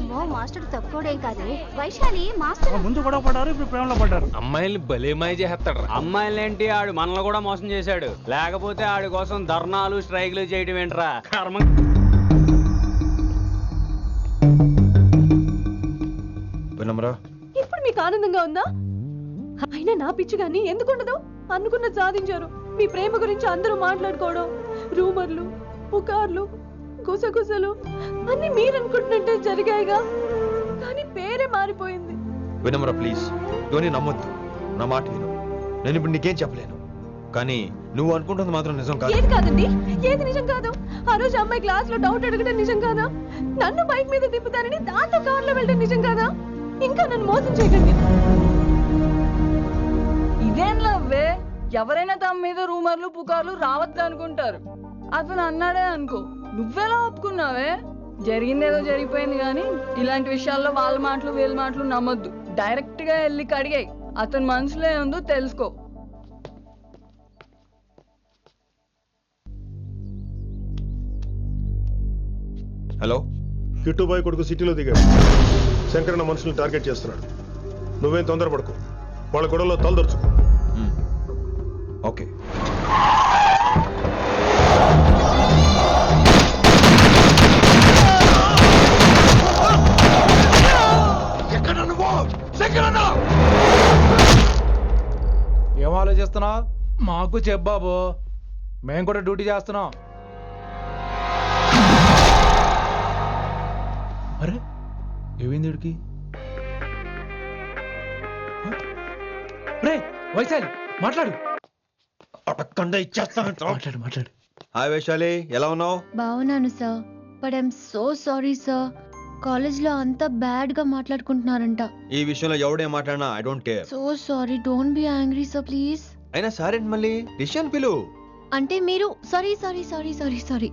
అమ్మో మాస్టర్ తక్కువడే కాదే. వైశాలి మాస్టర్ ముందు కూడా పడ్డారు, ఇప్పుడు ప్రేమలో పడ్డారు. అమ్మాయిల్ని భలేమాయ చేస్తాడు. అమ్మాయిలేంటి ఆడు మనల్ని కూడా మోసం చేశాడు. లేకపోతే ఆడి కోసం ధర్నాలు స్ట్రైక్లు చేయడం ఏంట్రా కర్మ. ఇప్పుడు మీకు ఆనందంగా ఉందా? అయినా నా పిచ్చి గాని ఎందుకుండదు? అనుకున్న సాధించారు. మీ ప్రేమ గురించి అందరూ మాట్లాడుకోవడం, రూమర్లు, పుకార్లు, గుసగుసలు అన్ని మీరు అనుకుంటున్నట్టే జరిగాయిగా. కానీ పేరే మారిపోయింది. వినమ్రా ప్లీజ్, ఇవన్నీ నమ్మొద్దు. నా మాట విను. నేను ఇప్పుడు నీకేం చెప్పలేను, కానీ నువ్వు అనుకుంటుంది మాత్రం నిజం కాదు. ఏది కాదండి? ఏది నిజం కాదు? ఆ రోజు అమ్మాయి క్లాస్ లో డౌట్ అడగడం నిజం కాదా? నన్ను బైక్ మీద తిప్పుతానని దాంతో కార్ లో వెళ్ళడం నిజం కాదా? ఇంకా నన్ను మోసం చేయకండి. ఇదేం లవ్వే? ఎవరైనా తమ మీద రూమర్లు పుకార్లు రావద్దు అనుకుంటారు. అతను అన్నాడే అనుకో, నువ్వెలా ఒప్పుకున్నావే? జరిగిందేదో జరిగిపోయింది గాని ఇలాంటి విషయాల్లో వాళ్ళ మాటలు వీళ్ళ మాటలు నమ్మొద్దు. డైరెక్ట్ గా వెళ్ళి కడిగాయి. అతని మనసులో ఏముందో తెలుసుకో. హలో, కిట్టుబాయ్ కొడుకు సిటీలో దిగాడు. శంకరన్న మనుషుల్ని టార్గెట్ చేస్తున్నాడు. నువ్వేం తొందరపడకు, వాళ్ళ గొడవలో తలదొచ్చుకో. ఓకే. ఏం ఆలోచిస్తున్నావు? మాకు చెప్పాబు, మేము కూడా డ్యూటీ చేస్తున్నాం. అరే ఏమైంది వీడికి? రే వైశాలి, మాట్లాడు. మాట్లాడు మాట్లాడు. హాయ్ వైశాలి, ఎలా ఉన్నావు? బాగున్నాను sir, but I'm so sorry sir. College లో అంతా బ్యాడ్ గా మాట్లాడుకుంటున్నారంట. ఈ విషయంలో ఎవడే మాట్లాడినా I don't care. So sorry, don't be angry sir please. అయినా సరే మళ్ళీ డిసిషన్ పిలు. అంటే మీరు sorry sorry sorry sorry sorry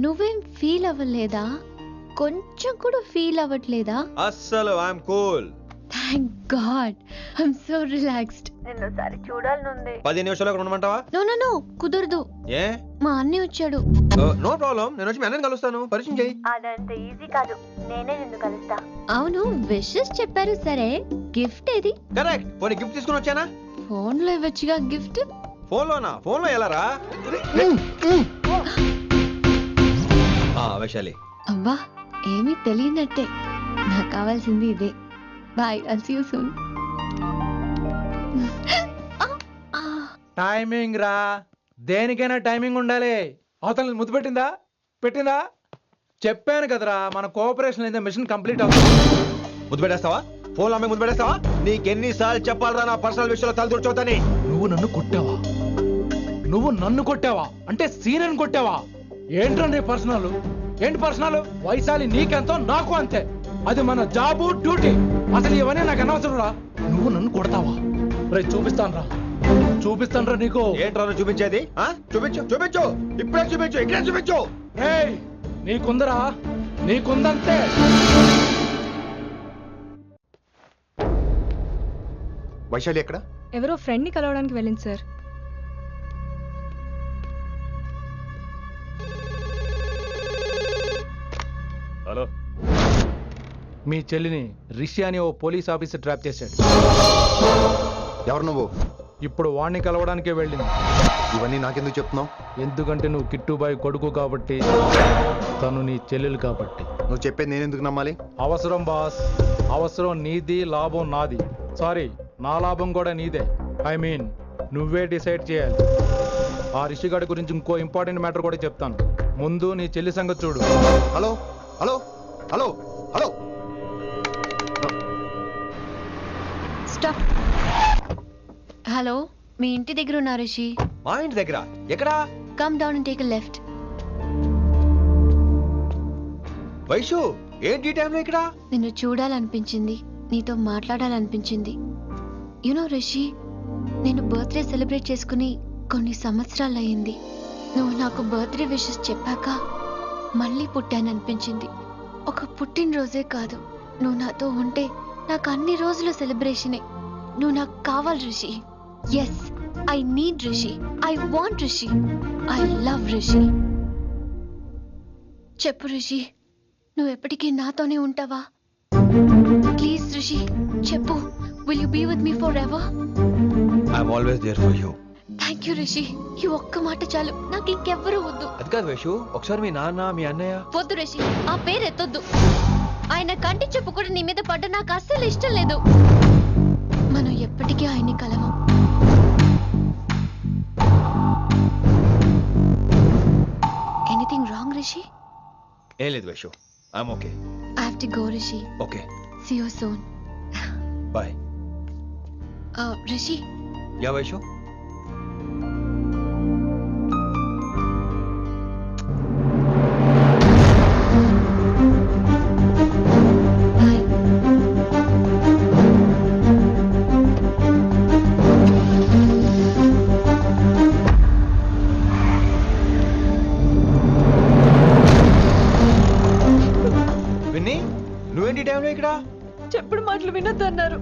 నువ్వేం ఫీల్ అవ్వలేదా? కొంచెం కూడా ఫీల్ అవ్వట్లేదా? అస్సలు I'm cool. Thank god, I'm so relaxed. నిన్నోసారి చూడాలనుంది. 10 నిమిషాలు ఉండమంటావా? నో నో నో, కుదరదు. ఏ? మా అన్నయ్య వచ్చాడు. నో ప్రాబ్లం, నేను వచ్చి మీ అన్నని కలుస్తాను. పరిచయం చేయి. అదంత ఈజీ కాదు, నేనే నిన్ను కలుస్తా. అవును, విషెస్ చెప్పారు సరే, గిఫ్ట్ ఏది? కరెక్ట్. పోనీ గిఫ్ట్ తీసుకుని వచ్చానా? ఫోన్ లో ఇవ్వచ్చుగా గిఫ్ట్. ఫోన్ లోనా? ఫోన్ లో ఎలా రా? వైశాలి. అబ్బా, ఏమీ తెలియనట్టే. నాకు కావాల్సింది ఇదే. Bye, I'll see you soon. Timing రా, దేనికైనా టైమింగ్ ఉండాలి. అవతల ముద్దు పెట్టిందా? పెట్టిందా? చెప్పాను కదరా, మన కోఆపరేషన్ అయితే మిషన్ కంప్లీట్ అవుతుంది. ముద్దు పెట్టేస్తావా? ఫోన్ లో ముద్దు పెట్టేస్తావా? నీకెన్నిసార్లు చెప్పాలరా నా పర్సనల్ విషయంలో తలదూర్చోతని? నువ్వు నన్ను కొట్టావా? నువ్వు నన్ను కొట్టావా? అంటే సీనియర్ని కొట్టావా? ఏంట్రా నీ పర్సనల్? ఏంటి పర్సనల్? వైశాలి నీకెంతో నాకు అంతే. అది మన జాబు, డ్యూటీ. అసలు ఇవన్నీ నాకు అనవసరం రా. నువ్వు నన్ను కొడతావా? రే చూపిస్తాను రా నీకు. ఏంట్రా చూపించేది? చూపించు చూపించు, ఇప్పుడే చూపించు, ఇక్కడే చూపించు. రే నీకుందరా, నీకుందంతే. వైశాలి ఎక్కడ? ఎవరో ఫ్రెండ్ ని కలవడానికి వెళ్ళింది సార్. హలో, మీ చెల్లిని రిషి అని ఓ పోలీస్ ఆఫీసర్ ట్రాప్ చేశాడు. ఎవరు నువ్వు? ఇప్పుడు వాణ్ణి కలవడానికే వెళ్ళింది. ఇవన్నీ నాకెందుకు చెప్తున్నావు? ఎందుకంటే నువ్వు కిట్టుబాయ్ కొడుకు కాబట్టి, తను నీ చెల్లెలు కాబట్టి. నువ్వు చెప్పేది నేను ఎందుకు నమ్మాలి? అవసరం బాస్, అవసరం నీది, లాభం నాది. సారీ, నా లాభం కూడా నీదే. ఐ మీన్ నువ్వే డిసైడ్ చేయాలి. ఆ రిషిగాడి గురించి ఇంకో ఇంపార్టెంట్ మ్యాటర్ కూడా చెప్తాను. ముందు నీ చెల్లి సంగతి చూడు. Hello hello hello hello, stop. Hello, మీ ఇంటి దగ్గర ఉన్నా రిషి? మా ఇంటి దగ్గర? ఎక్కడా? Come down and take a left. Vaishu, ఏంటి టైంలో ఇక్కడ? నిన్ను చూడాలనిపించింది, నీతో మాట్లాడాలనిపించింది. యునో రిషి, నేను బర్త్డే సెలబ్రేట్ చేసుకుని కొన్ని సంవత్సరాలు అయింది. నువ్వు నాకు బర్త్డే విషెస్ చెప్పాక మళ్ళీ పుట్టాననిపించింది. ఒక పుట్టినరోజే కాదు, నువ్వు నాతో ఉంటే నాకు అన్ని రోజుల సెలబ్రేషనే. నువ్వు నాకు కావాలి Rishi. Yes, I need Rishi, I want Rishi, I love Rishi. చెప్పు రిషి, నువ్వు ఎప్పటికీ నాతోనే ఉంటావా? ప్లీజ్ రిషి చెప్పు, will you be with me forever? I'm always there for you. Thank you Rishi, ఈ ఒక్క మాట చాలు, నాకు ఇంకెవ్వరూ వద్దు. అది కాదు వైషు, ఒకసారి మీ నాన్న మీ అన్నయ్య. వద్దు రిషి, ఆ పేరు ఎత్తొద్దు. ఆయన కంటి చెప్పు కూడా నీ మీద పడ్డ నాకు అస్సలు ఇష్టం లేదు. మనం ఎప్పటికీ ఆయన్ని కలవం. Anything wrong Rishi? ఏం లేదు Vaishu, I'm okay. I have to go Rishi. Okay, see you soon. Bye. Rishi, yeah Vaishu. Bye. Vinni, నువ్వేంటి టైంలో ఇక్కడ? చెప్పుడు మాటలు వినొద్దన్నారు,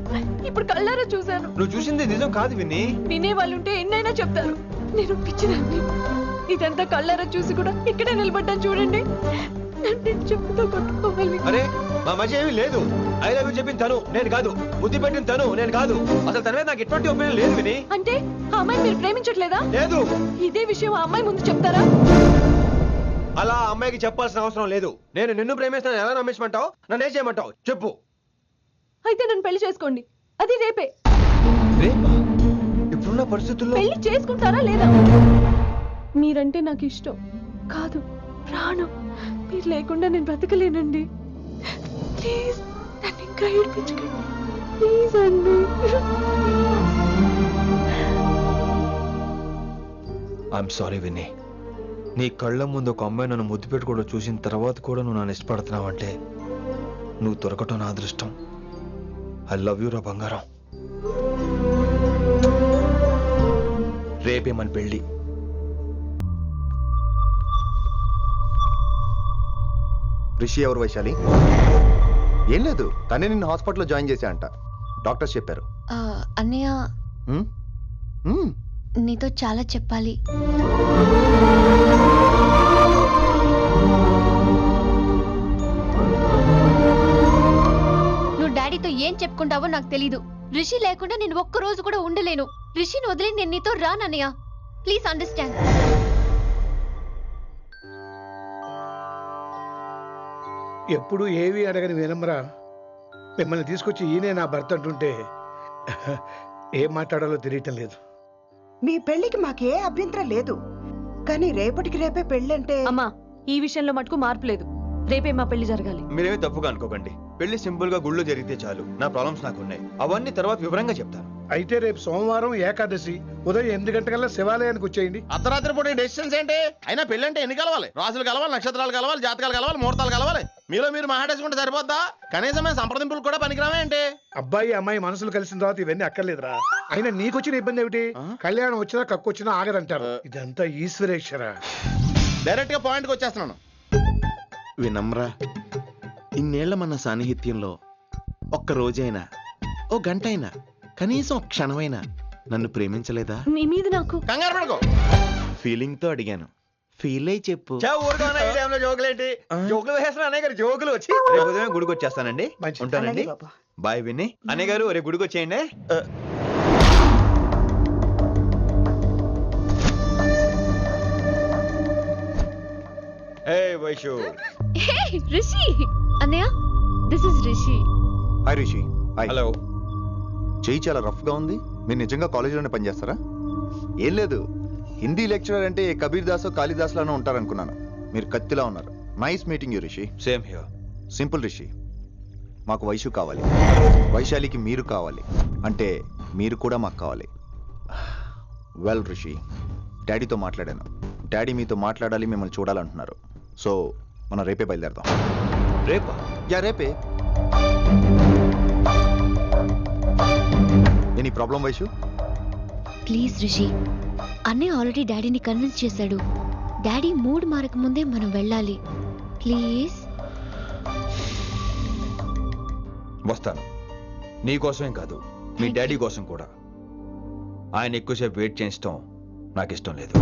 ఇప్పుడు కళ్ళారా చూశాను. నువ్వు చూసింది నిజం కాదు విన్నీ. వినే వాళ్ళు ఉంటే ఎన్నైనా చెప్తారు, నేను పిచ్చిదాన్ని. ఇదంతా కళ్ళారా చూసి కూడా ఇక్కడే నిలబడ్డాను చూడండి. నన్ను చెప్పుతో కొట్టుకోవాలి. అరే మా మధ్య ఏమీ లేదు. ఐ లవ్ యూ చెప్పింది తను, నేను కాదు. బుద్ధి పెట్టిన తను, నేను కాదు. అసలు తన మీద నాకు ఎటువంటి ఒపీనియన్ లేదు విని. అంటే ఆ అమ్మాయిని మీరు ప్రేమించట్లేదా? లేదు. ఇదే విషయం ఆ అమ్మాయి ముందు చెప్తారా? అలా ఆ అమ్మాయికి చెప్పాల్సిన అవసరం లేదు. నేను నిన్ను ప్రేమిస్తాను ఎలా నమ్మించమంటావు? నన్ను ఏం చేయమంటావు చెప్పు. అయితే నన్ను పెళ్లి చేసుకోండి, అది రేపే. రేపా? ఇప్పుడున్న పరిస్థితుల్లో పెళ్లి చేసుకుంటారా లేదా? మీరంటే నాకు ఇష్టం కాదు, ప్రాణం. మీరు లేకుండా నేను బ్రతకలేనండి. ప్లీజ్ నన్ను ఇంకా ఏడిపించకండి, ప్లీజ్ అండి. I'm sorry Vinni. నీ కళ్ళ ముందు ఒక అమ్మాయి నన్ను ముద్దు పెట్టుకోవడం చూసిన తర్వాత కూడా నువ్వు నన్ను ఇష్టపడుతున్నావంటే నువ్వు దొరకటం నా అదృష్టం. ఐ లవ్ యూ రా బంగారం. రేపే మన పెళ్ళి. రిషి ఎవరు వైశాలి? ఏం లేదు, తనే నిన్ను హాస్పిటల్లో జాయిన్ చేశా అంట, డాక్టర్స్ చెప్పారు. అన్నయ్య, హ్మ్? హ్మ్. నీతో చాలా చెప్పాలి. నువ్వు డాడీతో ఏం చెప్పుకుంటావో నాకు తెలీదు. రిషి లేకుండా నేను ఒక్క రోజు కూడా ఉండలేను. రిషిని వదిలి నేను నీతో రానన్నయ్య, ప్లీజ్ అండర్స్టాండ్. ఎప్పుడు ఏవి అడగని వినమ్రా మిమ్మల్ని తీసుకొచ్చి ఈయనే నా భర్త అంటుంటే ఏం మాట్లాడాలో తెలియటం లేదు. మీ పెళ్లికి మాకే అభ్యంతరం లేదు, కానీ రేపటికి రేపే పెళ్ళంటే. అమ్మా, ఈ విషయంలో మటుకు మార్పు లేదు. రేపే మా పెళ్లి జరగాలి. మీరేమీ తప్పుగా అనుకోకండి. పెళ్లి సింపుల్ గా గుళ్ళో జరిగితే చాలు. నా ప్రాబ్లమ్స్ నాకున్నాయి, అవన్నీ తర్వాత వివరంగా చెప్తాను. అయితే రేపు సోమవారం ఏకాదశి ఉదయం 8 గంటలకల్లా శివాలయానికి వచ్చేయండి. అర్ధరాత్రి పూట డెసిషన్స్ ఏంటి? అయినా పెళ్ళంటే ఎన్ని కలవాలి? రాజులు కలవాలి, నక్షత్రాలు కలవాలి, జాతకాలు కలవాలి, ముహూర్తాలు కలవాలి. మీలో మీరు మాట్లాడేసుకుంటే సరిపోద్దా? కనీసమే సంప్రదింపులు కూడా పనికిరావా ఏంటి? అబ్బాయి అమ్మాయి మనసులు కలిసిన తర్వాత ఇవన్నీ అక్కర్లేదురా. అయినా నీకొచ్చిన ఇబ్బంది ఏమిటి? కళ్యాణం వచ్చినా కక్కొచ్చినా ఆగదంటారు. ఇదంతా ఈశ్వరేశ్వర. డైరెక్ట్ గా పాయింట్కి వచ్చేస్తున్నాను. వినమ్రా, ఇన్నేళ్ల మన సాన్నిహిత్యంలో ఒక్క రోజైనా, ఓ గంట అయినా, కనీసం ఒక క్షణమైనా నన్ను ప్రేమించలేదా? మీ మీద నాకు కంగారు పడుకో, ఫీలింగ్ తో అడిగాను. ఫీల్ అయి చెప్పు. జోకులేంటి? జోకులు వేసిన అన్నయ్య గారు జోకులు వచ్చి రేపు ఉదయం గుడికి వచ్చేస్తానండి. ఉంటానండి. బాయ్ విన్నీ. అన్నయ్య గారు రేపు గుడికి వచ్చేయండి. Hey, Vaishu. Hey, Rishi. Annaya, this is Rishi. Hi Rishi. Hi. Hello. చెయ్యి చాలా రఫ్ గా ఉంది. మీరు నిజంగా కాలేజీలోనే పనిచేస్తారా? ఏం లేదు, హిందీ లెక్చరర్ అంటే కబీర్ దాసో కాళిదాస్ లానో ఉంటారనుకున్నాను. మీరు కత్తిలా ఉన్నారు. Nice meeting you Rishi. Same here. Simple Rishi, మాకు వైషు కావాలి, వైశాలికి మీరు కావాలి, అంటే మీరు కూడా మాకు కావాలి. వెల్ రిషి, డాడీతో మాట్లాడాను. డాడీ మీతో మాట్లాడాలి, మిమ్మల్ని చూడాలంటున్నారు. సో మనం రేపే బయలుదేరదాం. రేపా? యా రేపే. Any problem Vaishu? Please Rishi, అన్నయ్య ఆల్రెడీ డాడీని కన్విన్స్ చేశాడు. డాడీ మూడ్ మారక ముందే మనం వెళ్ళాలి. ప్లీజ్. వస్తాను. నీ కోసమేం కాదు, మీ డాడీ కోసం కూడా. ఆయన ఎక్కువసేపు వెయిట్ చేయించడం నాకు ఇష్టం లేదు.